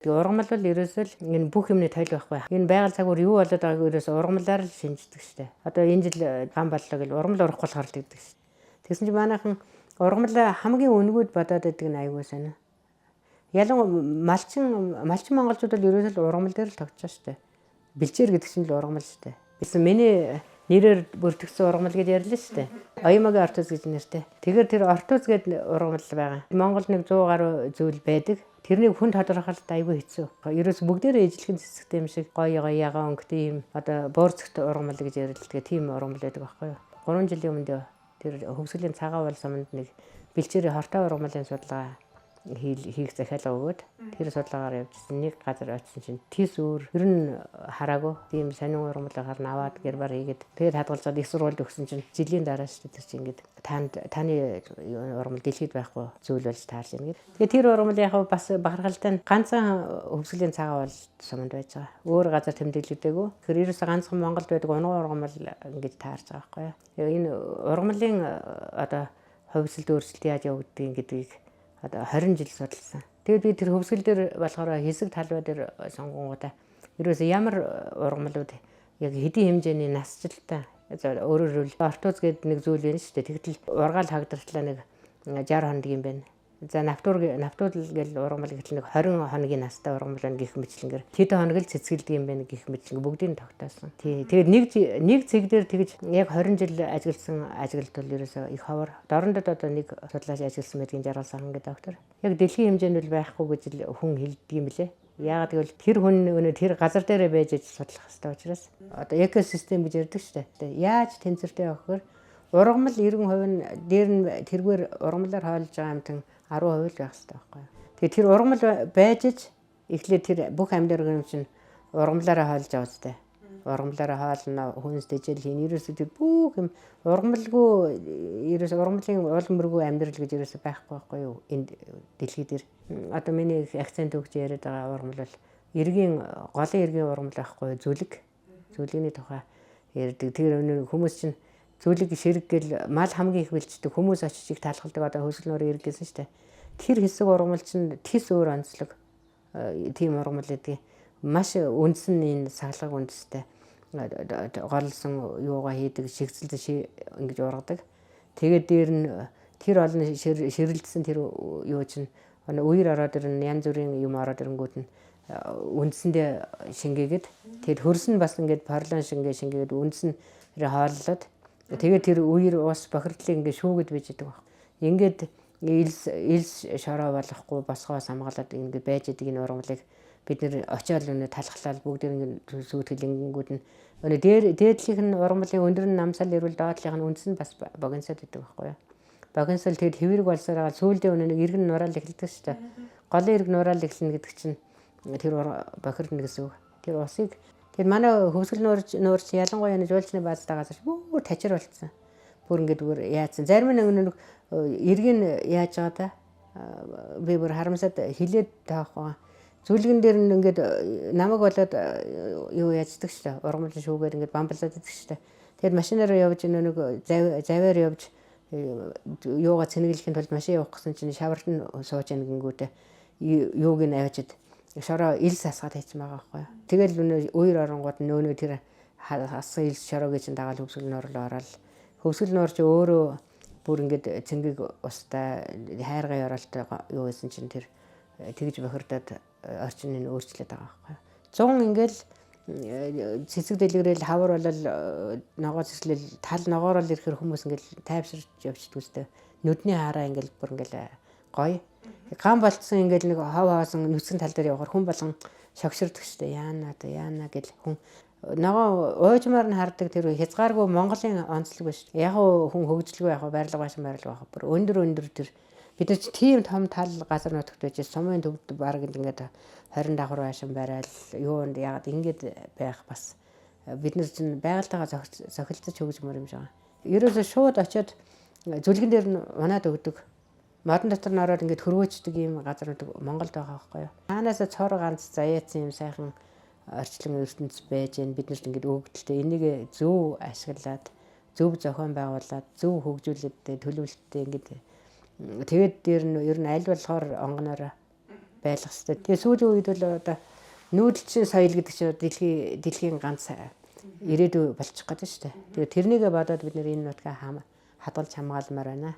Тэгээ ургамал бол ерөөсөө л энэ бүх юмны тойл байхгүй. Энэ байгаль цагуур юу болоод байгааг ерөөсөө ургамлаар л шинждэг штэ. Одоо энэ жил гам боллоо гэл ургамал урахгүй болохоор л гэдэг штэ. Тэгсэн чинь манайхан ургамал хамгийн өнгөд бодоод байдаг нь аюул санаа. Ялангуяа малчин монголчууд бол ерөөсөө л ургамал дээр л тогтож штэ. Бэлчээр гэдэг чинь л ургамал штэ. Бисэн миний нэрээр бүртгэсэн ургамал гэж ярьлаа шүү дээ. Оюмагийн ортоз гэж нэртэй. Тэгэхээр тэр ортоз гэдэг ургамал байгаа. Монгол 100 гаруй зүйл байдаг. Тэрнийг хүн тодорхойлолт аюул хэцүү. Ерөөс бүгдээрээ ижлэгэн цэцэгтэй юм шиг гоё ягаан өнгөтэй юм. Одоо буурцэгт ургамал гэж ярилдаг. Тийм ургамал байдаг байхгүй юу? 3 жилийн өмнө тэр хөвсгөлийн цагаан уул суманд нэг бэлчээрийн хортой ургамлын судалгаа хийх захиалга өгөөд тэр судалгаагаар явжсэн. Нэг газар очсон чинь тис өөр ер нь хараагүй тийм сонин ургамлыг харна аваад гэр бар хийгээд тэгээд хадгалзаад их сургуульд өгсөн чинь жилийн дараа шүү дээ тэр чинь ингээд таны ургамал дэлхийд байхгүй зүйл болж таарч байна гэдэг. Тэгээд тэр ургамал яг бас бахархалтай ганцхан хөвсгөлийн цагаан уул суманд байж байгаа. Өөр газар тэмдэглэгдээгүй. Тэгэхээр ерөөсө ганцхан Монголд байдаг унган ургамал ингэж таарч байгаа байхгүй юу. Энэ ургамлын одоо хөвсөлд өөрчлөлт яаж явагдгийг гэдгийг одоо 20 жил судалсан. Тэгээд би тэр хөвсгөл дээр болохоор хэсэг талбай дээр сонгонгуудаа ерөөсөө ямар ургамлууд яг хэдийн хэмжээний насжилтаа өөрөөр хэлбэл ортоз гэдэг нэг зүйл байна шүү дээ. Тэгтэл ургаал хагдартлаа нэг 60 хоног юм байна. За нафтуул гэл ургамал гэтэл нэг 20 хоногийн настай ургамал байна гэх мэтлэнгээр хэд хоног л цэцгэлдэг юм байна гэх мэтлэнгээр бүгдийг тогтоосон. Тэгээд нэг цэг дээр тэгж яг 20 жил ажилласан ажилт бол ерөөсөө их ховор. Дорндод одоо нэг судлаач ажилласан байдгийн жаргал сахан гэдэг доктор. Яг дэлхийн хэмжээнд бол байхгүй гэж л хүн хэлдэг юм лээ. Яагаад гэвэл тэр хүн өнөө тэр газар дээрээ байж судлах хэрэгтэй учраас одоо экосистем гэж ярьдаг шүү дээ. Яаж тэнцвэртэй явах вэ? Ургамал 90% дээр нь тэргээр ургамлаар хойлж байгаа амтан 10% л байх хэрэгтэй байхгүй юу. Тэгээ тэр ургамал байж эхлээд тэр бүх амьд организм чинь ургамлаараа хойлж байгаа үстэй. Ургамлаараа хоолно, хүнс дэжэл хийн. Ерөөсөө тэр бүх юм ургамалгүй ерөөсөө ургамлын уулмөргүй амьдрал гэж ерөөсөө байхгүй юу энэ дэлхий дээр. Одоо миний акцент өгч яриад байгаа ургамал бол голын эргийн ургамал байхгүй зүлэг. Зүлэгний тухай ярьдаг. Тэр хүмүүс чинь зүлэг ширэг гэл мал хамгийн их бэлчдэг хүмүүс очиж их талхалдаг одоо хөөсгөл нуурын эрг гэсэн шүү дээ. Тэр хэсэг ургамал чинь тис өөр онцлог тийм ургамал гэдэг. Маш үндсэн энэ сагалгаг үндэстэй голсон юугаа хийдэг шигцэлд ингэж ургадаг. Тэгээд дээр нь тэр олон ширэлдсэн тэр юу чинь үер ороод ирнэ янз бүрийн юм ороод ирэнгүүт нь үндсэндээ шингээгээд тэгээд хөрс нь бас ингэж парлан шингээгээд үндс нь хооллоод тэгээд тэр үер ус бохирдлыг ингэ шүүгээд байж байгаа баг. Ингээд илс шороо болохгүй босгоос хамгаалаад ингэ байж байгаа энэ ургамлыг бид нэр очиод талхлаад бүгд сүйтгэл ингэнгүүд нь дээдлийнх нь ургамлын өндөр нь намсал ирвэл доотлынх нь үндс нь бас богиносод идэг байхгүй юу. Богиносол тэгэд хэвэрэг болсоор байгаа сүүлдээ нэг эрг нь нураал эхэлдэг шүү дээ. Голын эрг нураал эхэлнэ гэдэг чинь тэр бохирдно гэсэн үг. Тэр усыг тэгээд манай хөвсгөл нуурч ялангуяа энэ жуулчны баазтай газар бүр тачир болцсон. Бүр ингээд бүр яатсан. Зарим нэг эргийг яаж байгаа та би бүр харамсаад хилээд таах байгаа. Зүлгэн дээр нь ингээд намайг болоод юу яаждаг шүү дээ. Ургамлын шүүгээр ингээд бамбалаад идэх шүү дээ. Тэгээд машинаар явж нэг заваар явж юугаа цэнэглэхийн тулд машин явах гэсэн чинь шаварт нь сууж яана гингүүтээ юуг нь авчид шороо илс асгаад хайсан байгаа байхгүй юу. Тэгэл үер оронгууд нөөнөө тэр хассан илс шороогийн чинь дагаал хөвсгөл нуурлоо ороод хөвсгөл нуурч өөрөө бүр ингээд цэнгийг устай хайргай оролтой юу гэсэн чинь тэр тэгж бохирдоод орчныг өөрчлөд байгаа байхгүй юу. 100 ингээл цэцэг дэлгэрэл хавар болол ногоо цэцлэл тал ногоорол ирэхэр хүмүүс ингээл тайвширч явчихдаг үстэй. Нүдний хараа ингээл бүр ингээл гоё. Гам болцсон ингээл нэг хов хоосон нүцгэн тал дээр явахаар хүн болгон шогширдаг штэ. Яана гэл хүн ногоо уужмаар нь хардаг тэр хязгааргүй Монголын онцлог биш. Яг хүн хөгжлгүй яг байрлал баашин байрлал байх. Бүр өндөр тэр бид нар чи тийм том тал газар нутагт байж сумын төвд баг ингээд 20 давхар байшин барайл юунд яагаад ингэж байх бас бид нар чинь байгальтайгаа зохилцож хөгжмөр юм шиг байна. Ерөөсөө шууд очиод зүлгэн дээр нь унаад өгдөг. Модон дотор нь ороод ингээд хөрвөөчдөг юм газрууд Монголд байгаа байхгүй юу. Хаанаас цор ганц заяатсан юм сайхан орчлон ертөнц байж гэн бид нарт ингээд өгдөлтэй энийг зөв ашиглаад зөв зохион байгуулад зөв хөгжүүлэлттэй төлөвлөлттэй ингээд тэгээд дээр нь ер нь аль болохоор онгоноор байлгах хэрэгтэй. Тэгээ сүүлийн үед бол одоо нүүдэлчин соёл гэдэг чинь дэлхийн ганц ирээдүй болчих гээд шүү дээ. Тэгээ тэрнийгээ бодоод бид нэр энэ нутгаа хадгалж хамгаалмаар байна.